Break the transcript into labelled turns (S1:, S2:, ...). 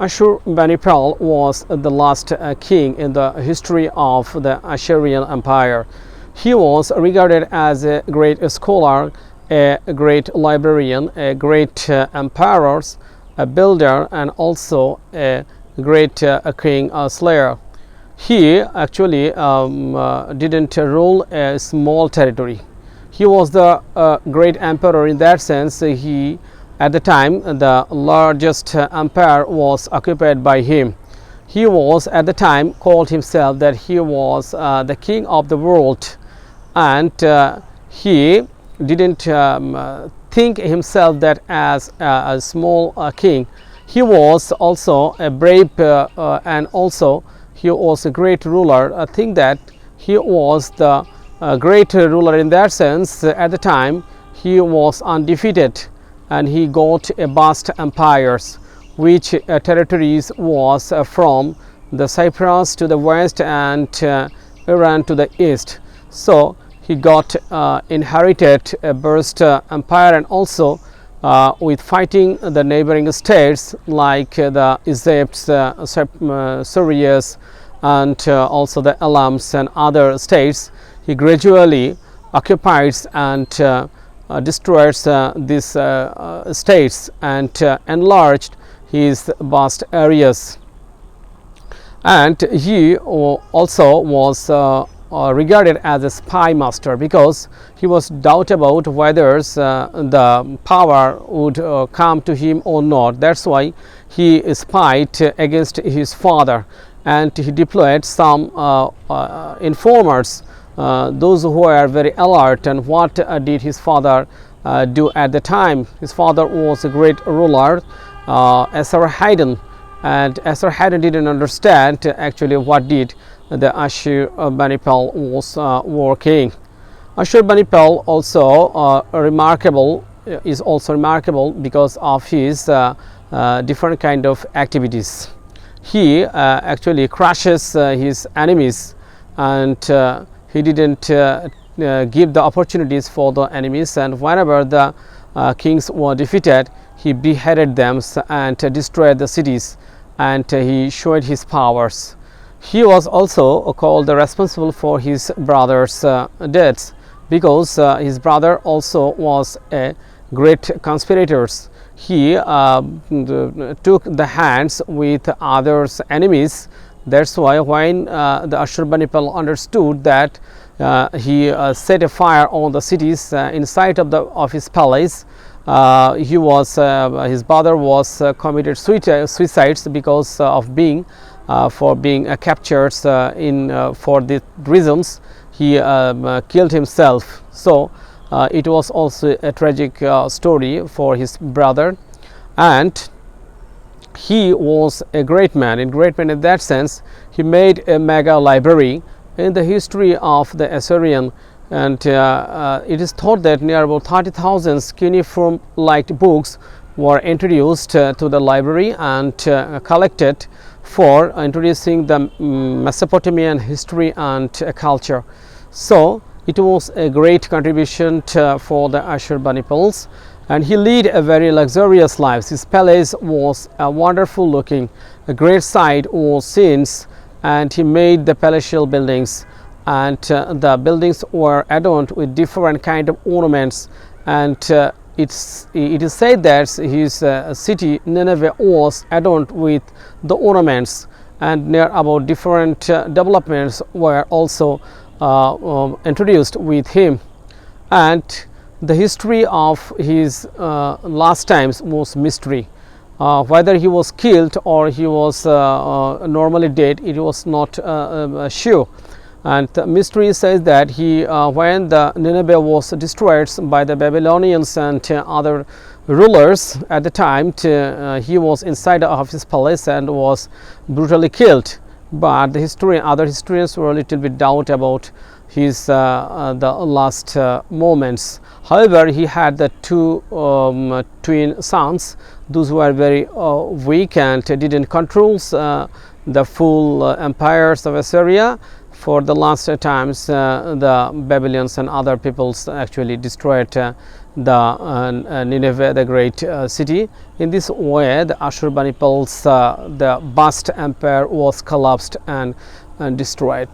S1: Ashurbanipal was the last king in the history of the Assyrian Empire. He was regarded as a great scholar, a great librarian, a great emperor, a builder, and also a great king slayer. He actually didn't rule a small territory. He was the great emperor in that sense. At the time, the largest empire was occupied by him. He was at the time called himself that he was the king of the world, and he didn't think himself that as a small king. He was also a brave and also he was a great ruler. I think that he was the great ruler in that sense. At the time, he was undefeated and he got a vast empires, which territories was from the Cyprus to the west and Iran to the east. So he got inherited a vast empire, and also with fighting the neighboring states like the Egypt, Syria, and also the Elams and other states. He gradually occupies and destroys these states and enlarged his vast areas. And he also was regarded as a spy master, because he was doubt about whether the power would come to him or not. That's why he spied against his father, and he deployed some informers, those who were very alert. And what did his father do at the time? His father was a great ruler, Ashurbanipal, and Ashurbanipal didn't understand actually what did the Ashurbanipal was working. Ashurbanipal also is also remarkable because of his different kind of activities. He actually crushes his enemies, and he didn't give the opportunities for the enemies, and whenever the kings were defeated, he beheaded them and destroyed the cities, and he showed his powers. He was also called the responsible for his brother's deaths, because his brother also was a great conspirator. He took the hands with others' enemies. That's why when the Ashurbanipal understood that, he set a fire on the cities inside of his palace. His brother was committed suicides because of being captured for the reasons. He killed himself. So it was also a tragic story for his brother, and he was a great man. In that sense, he made a mega library in the history of the Assyrian, and it is thought that near about 30,000 cuneiform-like books were introduced to the library and collected for introducing the Mesopotamian history and culture. So it was a great contribution for the Ashurbanipals, and he led a very luxurious life. His palace was wonderful looking. A great sight was seen, and he made the palatial buildings, and the buildings were adorned with different kind of ornaments, and it is said that his city Nineveh was adorned with the ornaments, and near about different developments were also introduced with him. And the history of his last times was mystery. Whether he was killed or he was normally dead, it was not sure. And the mystery says that when the Nineveh was destroyed by the Babylonians and other rulers at the time, he was inside of his palace and was brutally killed. But other historians were a little bit doubt about his the last moments. However, he had the two twin sons. Those were very weak and didn't control the full empires of Assyria. For the last times, the Babylonians and other peoples actually destroyed the Nineveh, the great city. In this way, the Ashurbanipal's the vast empire was collapsed and destroyed.